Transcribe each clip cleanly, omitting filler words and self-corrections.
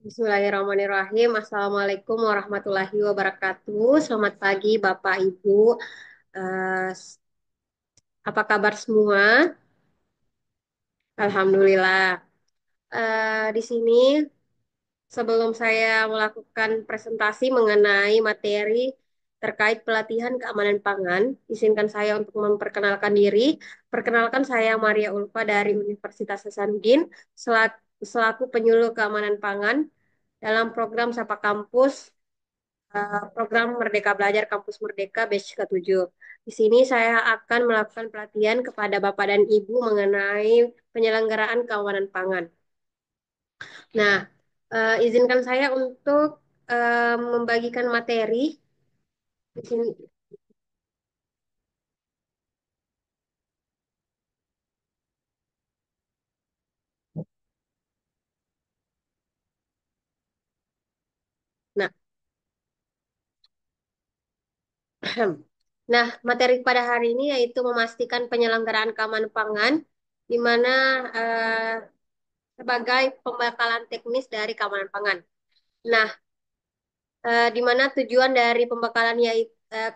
Bismillahirrahmanirrahim. Assalamualaikum warahmatullahi wabarakatuh. Selamat pagi, Bapak Ibu. Eh, s- apa kabar semua? Alhamdulillah. Di sini, sebelum saya melakukan presentasi mengenai materi terkait pelatihan keamanan pangan, izinkan saya untuk memperkenalkan diri. Perkenalkan saya Maria Ulfa dari Universitas Hasanuddin, selaku penyuluh keamanan pangan dalam program Sapa Kampus program Merdeka Belajar Kampus Merdeka batch ke-7. Di sini saya akan melakukan pelatihan kepada Bapak dan Ibu mengenai penyelenggaraan keamanan pangan. Nah, izinkan saya untuk membagikan materi di sini. Nah, nah, materi pada hari ini yaitu memastikan penyelenggaraan keamanan pangan, di mana eh, sebagai pembekalan teknis dari keamanan pangan. Nah, di mana tujuan dari pembekalannya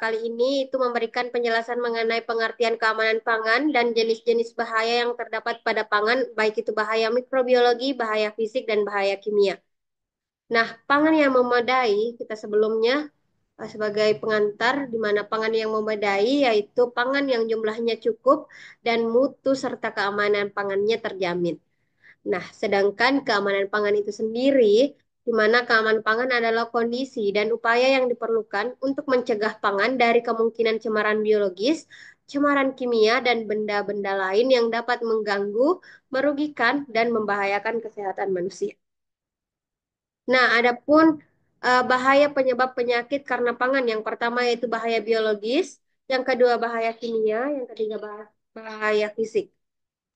kali ini itu memberikan penjelasan mengenai pengertian keamanan pangan dan jenis-jenis bahaya yang terdapat pada pangan, baik itu bahaya mikrobiologi, bahaya fisik, dan bahaya kimia. Nah, pangan yang memadai, kita sebelumnya sebagai pengantar, di mana pangan yang memadai yaitu pangan yang jumlahnya cukup dan mutu serta keamanan pangannya terjamin. Nah, sedangkan keamanan pangan itu sendiri, di mana keamanan pangan adalah kondisi dan upaya yang diperlukan untuk mencegah pangan dari kemungkinan cemaran biologis, cemaran kimia, dan benda-benda lain yang dapat mengganggu, merugikan, dan membahayakan kesehatan manusia. Nah, adapun bahaya penyebab penyakit karena pangan, yang pertama yaitu bahaya biologis, yang kedua bahaya kimia, yang ketiga bahaya fisik.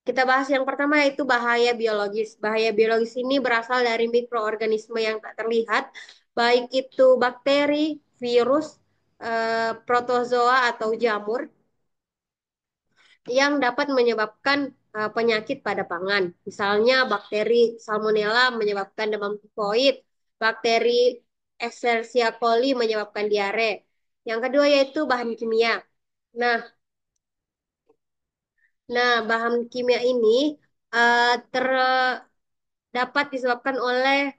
Kita bahas yang pertama yaitu bahaya biologis. Bahaya biologis ini berasal dari mikroorganisme yang tak terlihat, baik itu bakteri, virus, protozoa atau jamur yang dapat menyebabkan penyakit pada pangan. Misalnya bakteri Salmonella menyebabkan demam tifoid, bakteri Escherichia coli menyebabkan diare. Yang kedua yaitu bahan kimia. Nah, bahan kimia ini dapat disebabkan oleh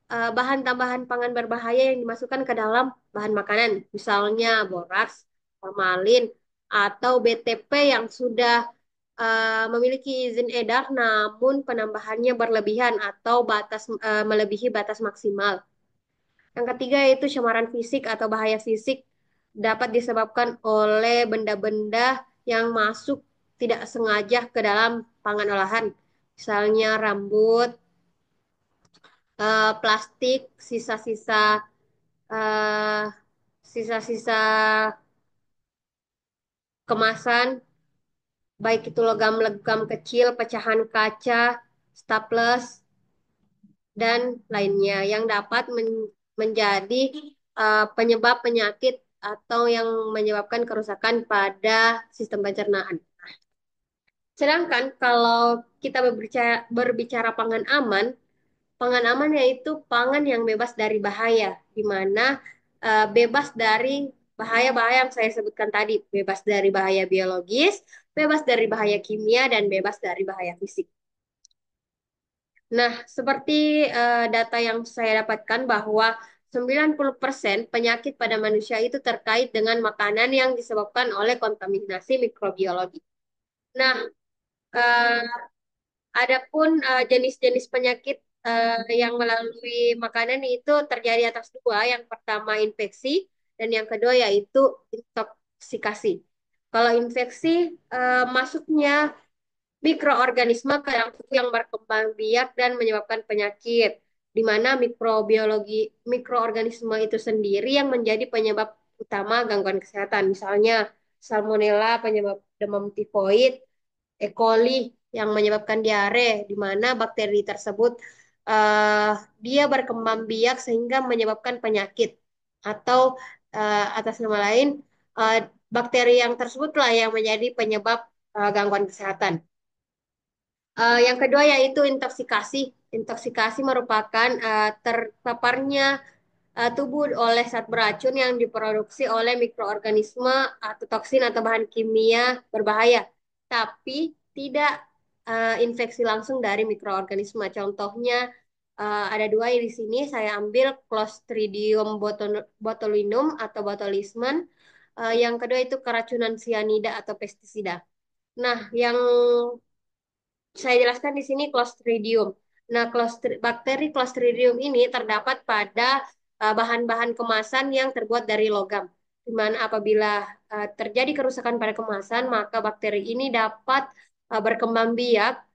bahan tambahan pangan berbahaya yang dimasukkan ke dalam bahan makanan, misalnya boraks, formalin, atau BTP yang sudah memiliki izin edar namun penambahannya berlebihan atau melebihi batas maksimal. Yang ketiga yaitu cemaran fisik atau bahaya fisik dapat disebabkan oleh benda-benda yang masuk tidak sengaja ke dalam pangan olahan, misalnya rambut, plastik, eh, sisa-sisa kemasan, baik itu logam-logam kecil, pecahan kaca, staples, dan lainnya yang dapat menjadi penyebab penyakit atau yang menyebabkan kerusakan pada sistem pencernaan. Sedangkan kalau kita berbicara pangan aman, pangan aman yaitu pangan yang bebas dari bahaya, di mana bebas dari bahaya-bahaya yang saya sebutkan tadi, bebas dari bahaya biologis, bebas dari bahaya kimia, dan bebas dari bahaya fisik. Nah, seperti data yang saya dapatkan bahwa 90% penyakit pada manusia itu terkait dengan makanan yang disebabkan oleh kontaminasi mikrobiologi. Nah, eh, adapun jenis-jenis penyakit yang melalui makanan itu terjadi atas dua. Yang pertama infeksi dan yang kedua yaitu intoksikasi. Kalau infeksi masuknya mikroorganisme ke dalam tubuh yang berkembang biak dan menyebabkan penyakit, di mana mikroorganisme itu sendiri yang menjadi penyebab utama gangguan kesehatan. Misalnya Salmonella penyebab demam tifoid, E. coli yang menyebabkan diare, di mana bakteri tersebut eh, dia berkembang biak sehingga menyebabkan penyakit. Atau atas nama lain, eh, bakteri yang tersebutlah yang menjadi penyebab gangguan kesehatan. Yang kedua yaitu intoksikasi. Intoksikasi merupakan terpaparnya tubuh oleh zat beracun yang diproduksi oleh mikroorganisme atau toksin atau bahan kimia berbahaya, tapi tidak infeksi langsung dari mikroorganisme. Contohnya ada dua di sini. Saya ambil Clostridium botulinum atau botulismen. Yang kedua itu keracunan sianida atau pestisida. Nah, yang saya jelaskan di sini Clostridium. Nah, bakteri Clostridium ini terdapat pada bahan-bahan kemasan yang terbuat dari logam. Di mana apabila terjadi kerusakan pada kemasan, maka bakteri ini dapat berkembang biak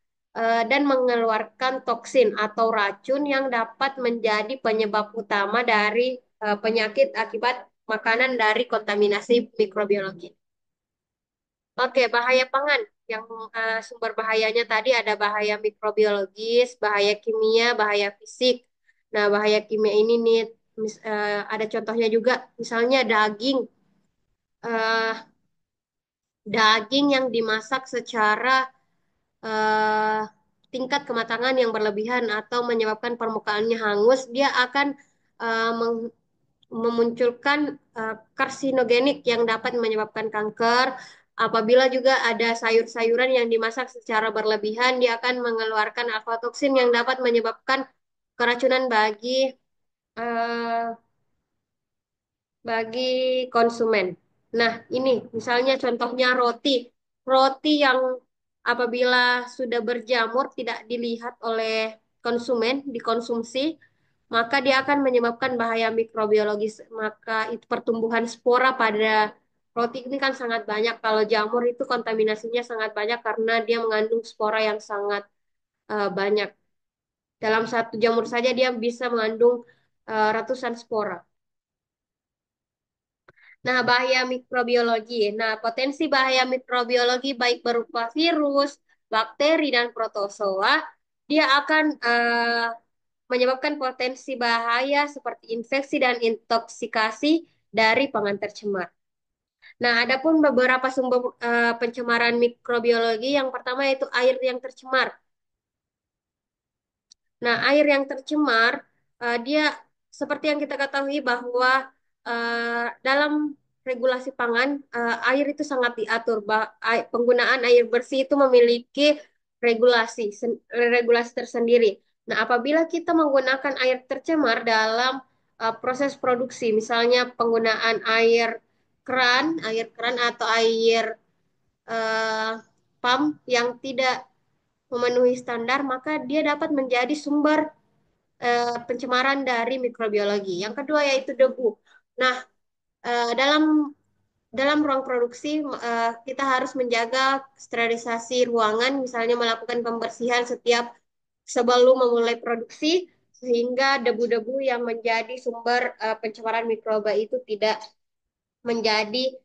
dan mengeluarkan toksin atau racun yang dapat menjadi penyebab utama dari penyakit akibat makanan dari kontaminasi mikrobiologi. Oke, bahaya pangan. Yang sumber bahayanya tadi ada bahaya mikrobiologis, bahaya kimia, bahaya fisik. Nah, bahaya kimia ini nih, ada contohnya juga, misalnya daging. Eh, Daging yang dimasak secara eh, tingkat kematangan yang berlebihan atau menyebabkan permukaannya hangus, dia akan eh, memunculkan karsinogenik yang dapat menyebabkan kanker. Apabila juga ada sayur-sayuran yang dimasak secara berlebihan, dia akan mengeluarkan aflatoksin yang dapat menyebabkan keracunan eh, bagi konsumen. Nah, ini misalnya contohnya roti. Roti yang apabila sudah berjamur tidak dilihat oleh konsumen, dikonsumsi, maka dia akan menyebabkan bahaya mikrobiologis. Maka itu pertumbuhan spora pada roti ini kan sangat banyak. Kalau jamur itu kontaminasinya sangat banyak karena dia mengandung spora yang sangat banyak. Dalam satu jamur saja dia bisa mengandung ratusan spora. Nah, bahaya mikrobiologi. Nah, potensi bahaya mikrobiologi baik berupa virus, bakteri, dan protozoa, dia akan menyebabkan potensi bahaya seperti infeksi dan intoksikasi dari pangan tercemar. Nah, adapun beberapa sumber pencemaran mikrobiologi, yang pertama yaitu air yang tercemar. Nah, air yang tercemar, dia seperti yang kita ketahui bahwa dalam regulasi pangan, air itu sangat diatur. Penggunaan air bersih itu memiliki regulasi, regulasi tersendiri. Nah, apabila kita menggunakan air tercemar dalam proses produksi, misalnya penggunaan air keran atau air eh, pump yang tidak memenuhi standar, maka dia dapat menjadi sumber pencemaran dari mikrobiologi. Yang kedua yaitu debu. Nah, dalam dalam ruang produksi kita harus menjaga sterilisasi ruangan, misalnya melakukan pembersihan setiap sebelum memulai produksi sehingga debu-debu yang menjadi sumber pencemaran mikroba itu tidak menjadi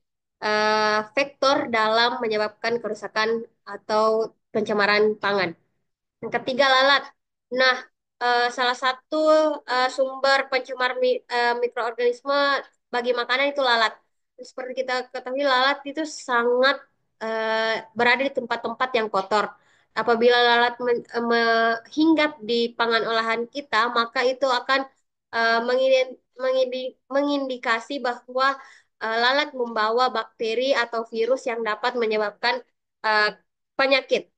faktor dalam menyebabkan kerusakan atau pencemaran pangan. Yang ketiga lalat. Nah, salah satu sumber pencemar mikroorganisme bagi makanan itu lalat. Seperti kita ketahui lalat itu sangat berada di tempat-tempat yang kotor. Apabila lalat hinggap di pangan olahan kita, maka itu akan mengindikasi bahwa lalat membawa bakteri atau virus yang dapat menyebabkan eh, penyakit.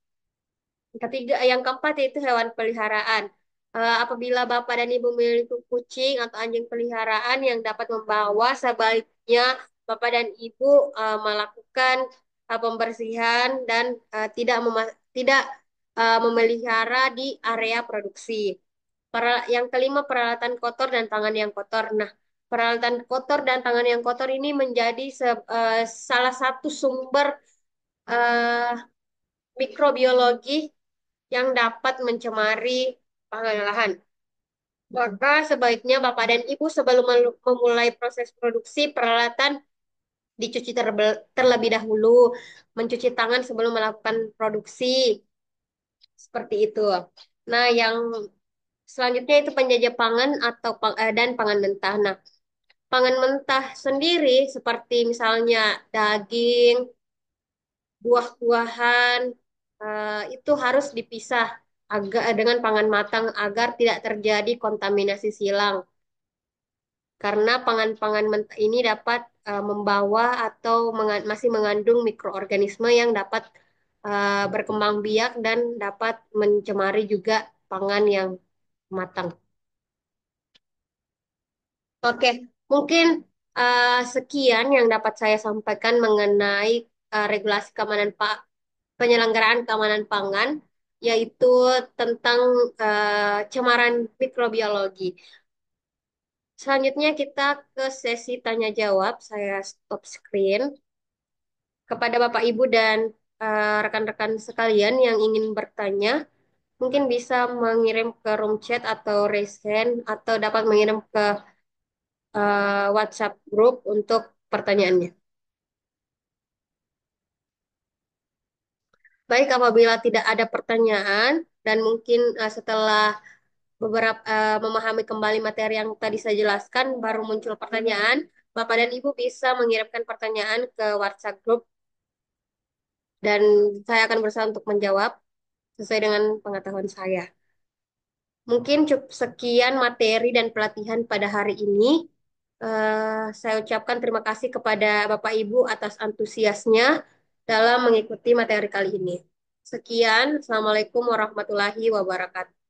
Ketiga, yang keempat yaitu hewan peliharaan. Apabila Bapak dan Ibu memiliki kucing atau anjing peliharaan yang dapat membawa, sebaiknya Bapak dan Ibu melakukan pembersihan dan tidak memelihara di area produksi. Yang kelima, peralatan kotor dan tangan yang kotor. Nah, peralatan kotor dan tangan yang kotor ini menjadi salah satu sumber eh, mikrobiologi yang dapat mencemari pangan lahan. Maka sebaiknya Bapak dan Ibu sebelum memulai proses produksi peralatan dicuci terlebih dahulu, mencuci tangan sebelum melakukan produksi, seperti itu. Nah, yang selanjutnya itu penjajah pangan atau dan pangan mentah. Nah, pangan mentah sendiri seperti misalnya daging, buah-buahan, itu harus dipisah agak dengan pangan matang agar tidak terjadi kontaminasi silang. Karena pangan-pangan mentah ini dapat membawa atau masih mengandung mikroorganisme yang dapat berkembang biak dan dapat mencemari juga pangan yang matang. Oke, mungkin sekian yang dapat saya sampaikan mengenai regulasi penyelenggaraan keamanan pangan, yaitu tentang cemaran mikrobiologi. Selanjutnya kita ke sesi tanya jawab. Saya stop screen. Kepada Bapak Ibu dan rekan-rekan sekalian yang ingin bertanya, mungkin bisa mengirim ke room chat atau raise hand atau dapat mengirim ke WhatsApp group untuk pertanyaannya. Baik, apabila tidak ada pertanyaan dan mungkin setelah memahami kembali materi yang tadi saya jelaskan, baru muncul pertanyaan, Bapak dan Ibu bisa mengirimkan pertanyaan ke WhatsApp group dan saya akan berusaha untuk menjawab sesuai dengan pengetahuan saya. Mungkin cukup sekian materi dan pelatihan pada hari ini. Saya ucapkan terima kasih kepada Bapak Ibu atas antusiasnya dalam mengikuti materi kali ini. Sekian, Assalamualaikum warahmatullahi wabarakatuh.